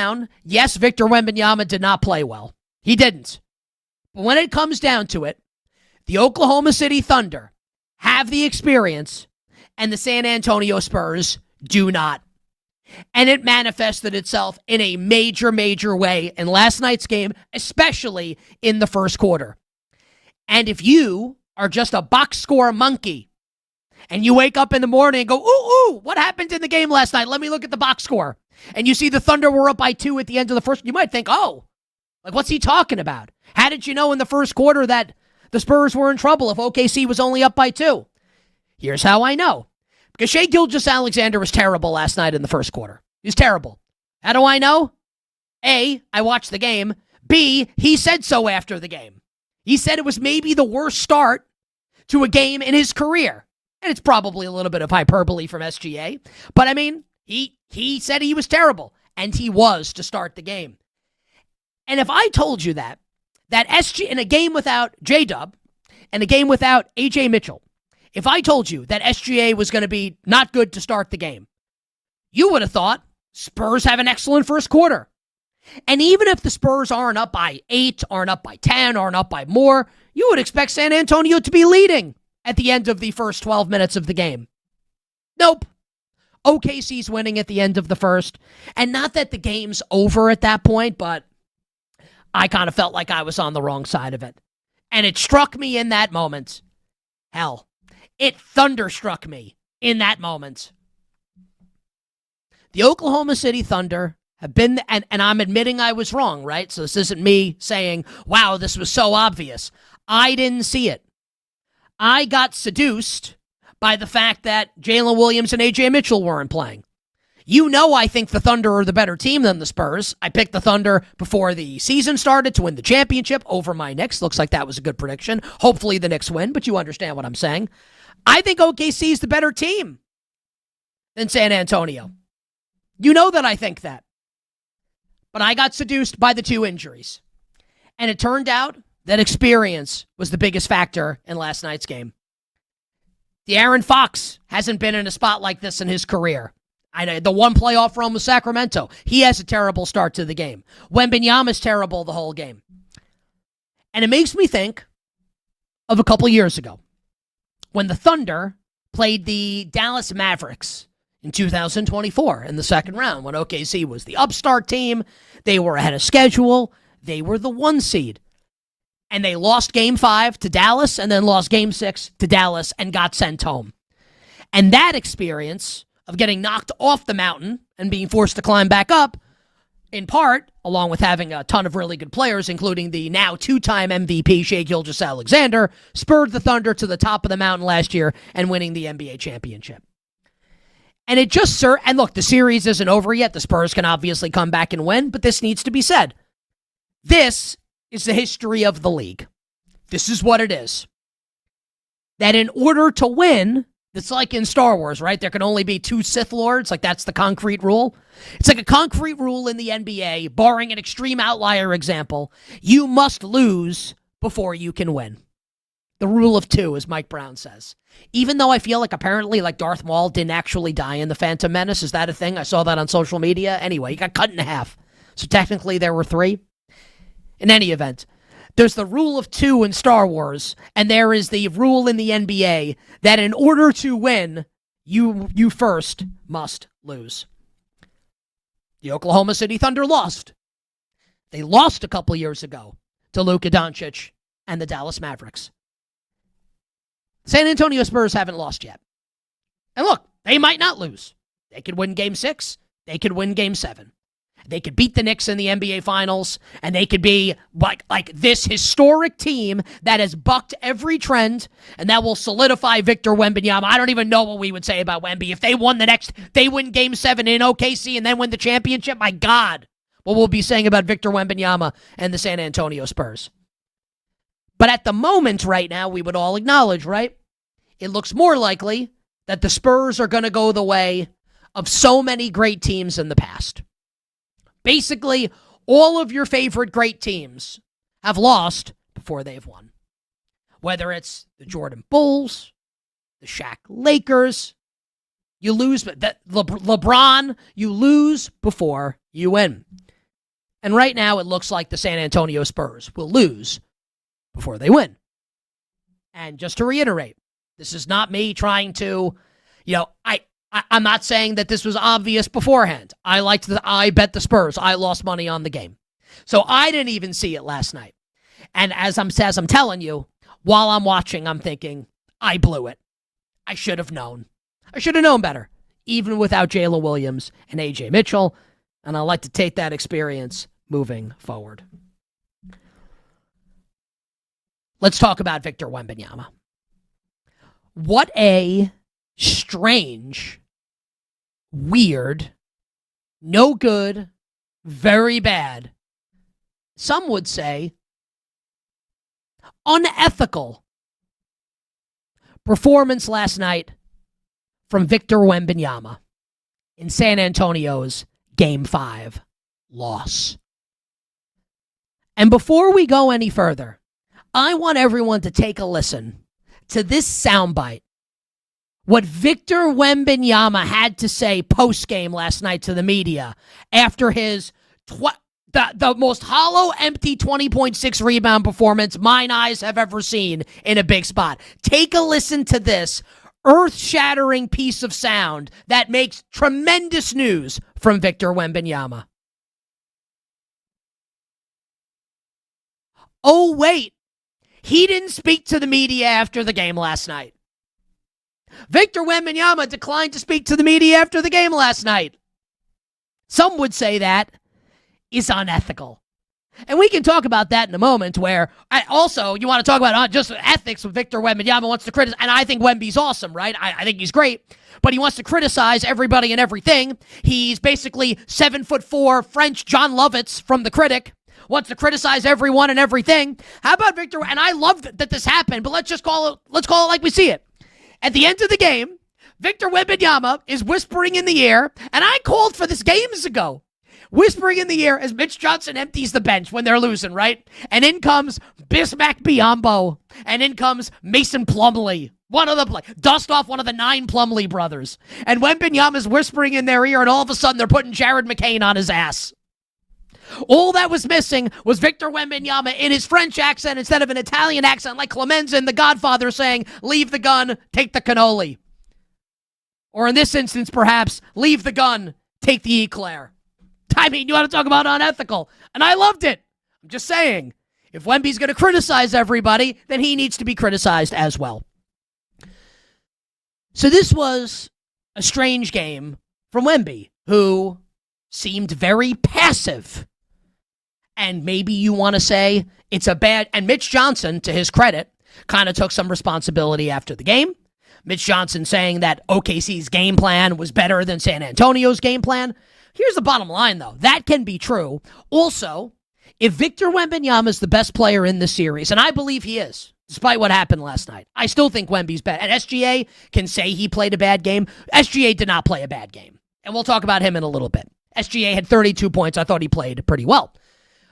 down, yes, Victor Wembanyama did not play well. He didn't. But when it comes down to it, the Oklahoma City Thunder have the experience, and the San Antonio Spurs do not. And it manifested itself in a major, major way in last night's game, especially in the first quarter. And if you are just a box score monkey and you wake up in the morning and go, ooh, what happened in the game last night? Let me look at the box score. And you see the Thunder were up by 2 at the end of the first, you might think, what's he talking about? How did you know in the first quarter that the Spurs were in trouble if OKC was only up by 2? Here's how I know. Because Gilgeous-Alexander was terrible last night in the first quarter. He was terrible. How do I know? A, I watched the game. B, he said so after the game. He said it was maybe the worst start to a game in his career. And it's probably a little bit of hyperbole from SGA. But I mean, he said he was terrible. And he was to start the game. And if I told you that SG in a game without J-Dub and a game without AJ Mitchell, if I told you that SGA was going to be not good to start the game, you would have thought Spurs have an excellent first quarter. And even if the Spurs aren't up by 8, aren't up by 10, aren't up by more, you would expect San Antonio to be leading at the end of the first 12 minutes of the game. Nope. OKC's winning at the end of the first. And not that the game's over at that point, but I kind of felt like I was on the wrong side of it. And it struck me in that moment. Hell. It thunderstruck me in that moment. The Oklahoma City Thunder have been, and I'm admitting I was wrong, right? So this isn't me saying, wow, this was so obvious. I didn't see it. I got seduced by the fact that Jalen Williams and AJ Mitchell weren't playing. You know I think the Thunder are the better team than the Spurs. I picked the Thunder before the season started to win the championship over my Knicks. Looks like that was a good prediction. Hopefully the Knicks win, but you understand what I'm saying. I think OKC is the better team than San Antonio. You know that I think that. But I got seduced by the 2 injuries. And it turned out that experience was the biggest factor in last night's game. De'Aaron Fox hasn't been in a spot like this in his career. The one playoff run with Sacramento, he has a terrible start to the game. Wembanyama's terrible the whole game. And it makes me think of a couple years ago when the Thunder played the Dallas Mavericks in 2024 in the second round when OKC was the upstart team. They were ahead of schedule. They were the 1 seed. And they lost Game 5 to Dallas and then lost Game 6 to Dallas and got sent home. And that experience of getting knocked off the mountain and being forced to climb back up, in part, along with having a ton of really good players, including the now 2-time MVP Shai Gilgeous-Alexander, spurred the Thunder to the top of the mountain last year and winning the NBA championship. And it just, and look, the series isn't over yet. The Spurs can obviously come back and win, but this needs to be said. This is the history of the league. This is what it is. That in order to win, it's like in Star Wars, right? There can only be 2 Sith Lords. Like, that's the concrete rule. It's like a concrete rule in the NBA, barring an extreme outlier example. You must lose before you can win. The rule of 2, as Mike Brown says. Even though I feel like apparently like Darth Maul didn't actually die in The Phantom Menace. Is that a thing? I saw that on social media. Anyway, he got cut in half. So technically there were 3. In any event, there's the rule of 2 in Star Wars, and there is the rule in the NBA that in order to win, you first must lose. The Oklahoma City Thunder lost. They lost a couple years ago to Luka Doncic and the Dallas Mavericks. San Antonio Spurs haven't lost yet. And look, they might not lose. They could win Game 6. They could win Game 7. They could beat the Knicks in the NBA Finals, and they could be like this historic team that has bucked every trend, and that will solidify Victor Wembanyama. I don't even know what we would say about Wemby. If they win Game 7 in OKC and then win the championship, my God, what we'll be saying about Victor Wembanyama and the San Antonio Spurs. But at the moment right now, we would all acknowledge, right? It looks more likely that the Spurs are going to go the way of so many great teams in the past. Basically, all of your favorite great teams have lost before they've won. Whether it's the Jordan Bulls, the Shaq Lakers, you lose, but LeBron, you lose before you win. And right now, it looks like the San Antonio Spurs will lose before they win. And just to reiterate, this is not me trying to, I'm not saying that this was obvious beforehand. I bet the Spurs. I lost money on the game. So I didn't even see it last night. And as I'm telling you, while I'm watching, I'm thinking, I blew it. I should have known. I should have known better, even without Jalen Williams and A.J. Mitchell. And I like to take that experience moving forward. Let's talk about Victor Wembanyama. What a strange, weird, no good, very bad, some would say unethical performance last night from Victor Wembanyama in San Antonio's Game 5 loss. And before we go any further, I want everyone to take a listen to this soundbite. What Victor Wembanyama had to say post-game last night to the media after his the most hollow, empty 20.6 rebound performance mine eyes have ever seen in a big spot. Take a listen to this earth-shattering piece of sound that makes tremendous news from Victor Wembanyama. Oh, wait. He didn't speak to the media after the game last night. Victor Wembanyama declined to speak to the media after the game last night. Some would say that is unethical. And we can talk about that in a moment where you want to talk about just ethics with Victor Wembanyama wants to criticize. And I think Wemby's awesome, right? I think he's great. But he wants to criticize everybody and everything. He's basically 7'4" French John Lovitz from The Critic. Wants to criticize everyone and everything. How about Victor? And I love that this happened, but let's call it like we see it. At the end of the game, Victor Wembanyama is whispering in the air, and I called for this games ago. Whispering in the air as Mitch Johnson empties the bench when they're losing, right? And in comes Bismack Biyombo, and in comes Mason Plumlee. Dust off one of the 9 Plumlee brothers. And Wembanyama's whispering in their ear, and all of a sudden they're putting Jared McCain on his ass. All that was missing was Victor Wembanyama in his French accent instead of an Italian accent like Clemenza in The Godfather saying, leave the gun, take the cannoli. Or in this instance, perhaps, leave the gun, take the eclair. I mean, you want to talk about unethical. And I loved it. I'm just saying, if Wemby's going to criticize everybody, then he needs to be criticized as well. So this was a strange game from Wemby, who seemed very passive. And maybe you want to say it's a bad... And Mitch Johnson, to his credit, kind of took some responsibility after the game. Mitch Johnson saying that OKC's game plan was better than San Antonio's game plan. Here's the bottom line, though. That can be true. Also, if Victor Wembanyama is the best player in the series, and I believe he is, despite what happened last night, I still think Wemby's bad. And SGA can say he played a bad game. SGA did not play a bad game. And we'll talk about him in a little bit. SGA had 32 points. I thought he played pretty well.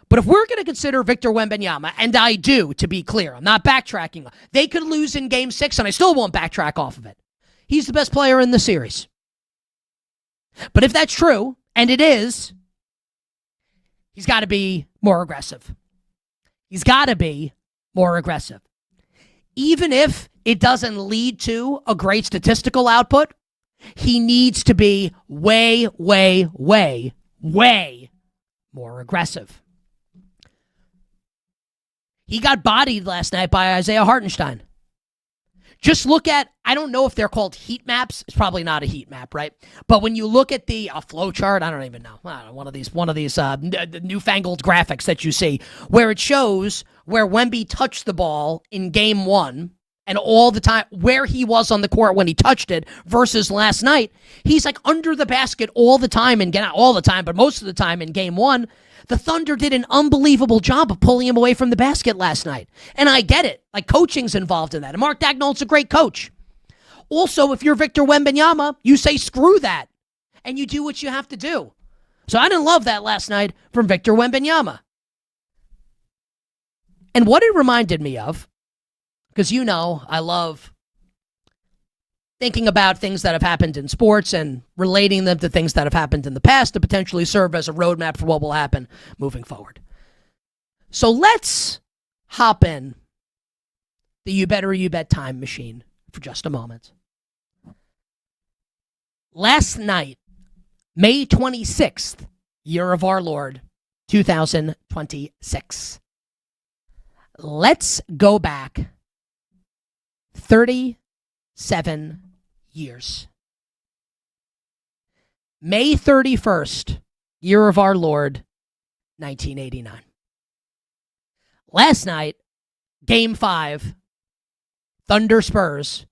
But if we're going to consider Victor Wembanyama, and I do, to be clear, I'm not backtracking. They could lose in Game 6, and I still won't backtrack off of it. He's the best player in the series. But if that's true, and it is, he's got to be more aggressive. He's got to be more aggressive. Even if it doesn't lead to a great statistical output, he needs to be way, way, way, way more aggressive. He got bodied last night by Isaiah Hartenstein. Just look at, I don't know if they're called heat maps. It's probably not a heat map, right? But when you look at the flow chart, I don't even know. One of these newfangled graphics that you see where it shows where Wemby touched the ball in Game 1 and all the time where he was on the court when he touched it versus last night. He's like under the basket all the time, and not all the time, but most of the time in Game 1. The Thunder did an unbelievable job of pulling him away from the basket last night. And I get it. Like, coaching's involved in that. And Mark Dagnall's a great coach. Also, if you're Victor Wembanyama, you say screw that. And you do what you have to do. So I didn't love that last night from Victor Wembanyama. And what it reminded me of, because I love thinking about things that have happened in sports and relating them to things that have happened in the past to potentially serve as a roadmap for what will happen moving forward. So let's hop in the You Better You Bet time machine for just a moment. Last night, May 26th, year of our Lord, 2026. Let's go back 37 years. May 31st, year of our Lord, 1989. Last night, Game 5, Thunder Spurs,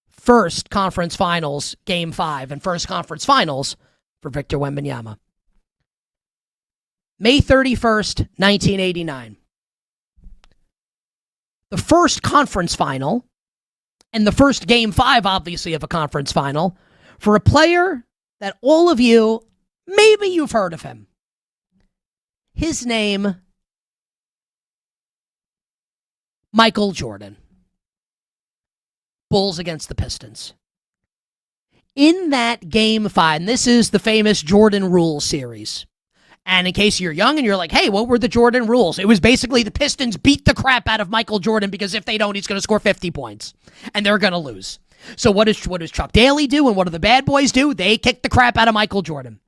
first conference finals, Game 5, and first conference finals for Victor Wembanyama. May 31st, 1989. The first conference final, and the first Game 5, obviously, of a conference final, for a player that all of you, maybe you've heard of him. His name, Michael Jordan. Bulls against the Pistons. In that Game 5, and this is the famous Jordan Rules series. And in case you're young and you're like, hey, what were the Jordan rules? It was basically the Pistons beat the crap out of Michael Jordan because if they don't, he's going to score 50 points. And they're going to lose. So what does Chuck Daly do and what do the bad boys do? They kick the crap out of Michael Jordan.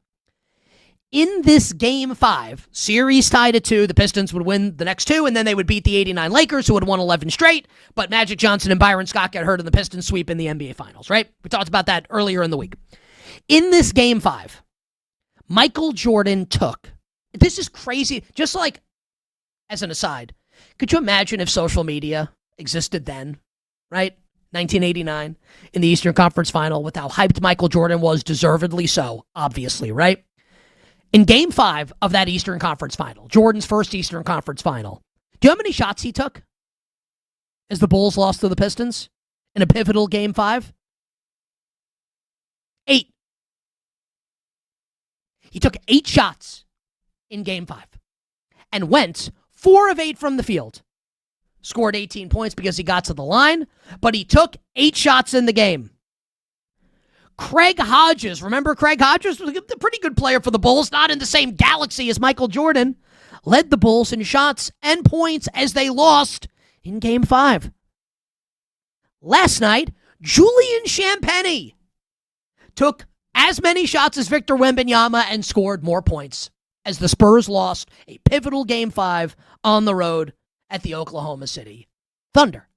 In this Game 5, series tied at 2, the Pistons would win the next 2, and then they would beat the 89 Lakers, who had won 11 straight, but Magic Johnson and Byron Scott got hurt in the Pistons sweep in the NBA Finals, right? We talked about that earlier in the week. In this Game 5, Michael Jordan took, this is crazy, just like, as an aside, could you imagine if social media existed then, right? 1989, in the Eastern Conference Final, with how hyped Michael Jordan was, deservedly so, obviously, right? In Game 5 of that Eastern Conference Final, Jordan's first Eastern Conference Final, do you know how many shots he took as the Bulls lost to the Pistons in a pivotal Game 5? 8. He took 8 shots in Game 5 and went 4 of 8 from the field. Scored 18 points because he got to the line, but he took 8 shots in the game. Craig Hodges, remember Craig Hodges was a pretty good player for the Bulls, not in the same galaxy as Michael Jordan, led the Bulls in shots and points as they lost in Game 5. Last night, Julian Champagnie took as many shots as Victor Wembanyama and scored more points as the Spurs lost a pivotal Game 5 on the road at the Oklahoma City Thunder.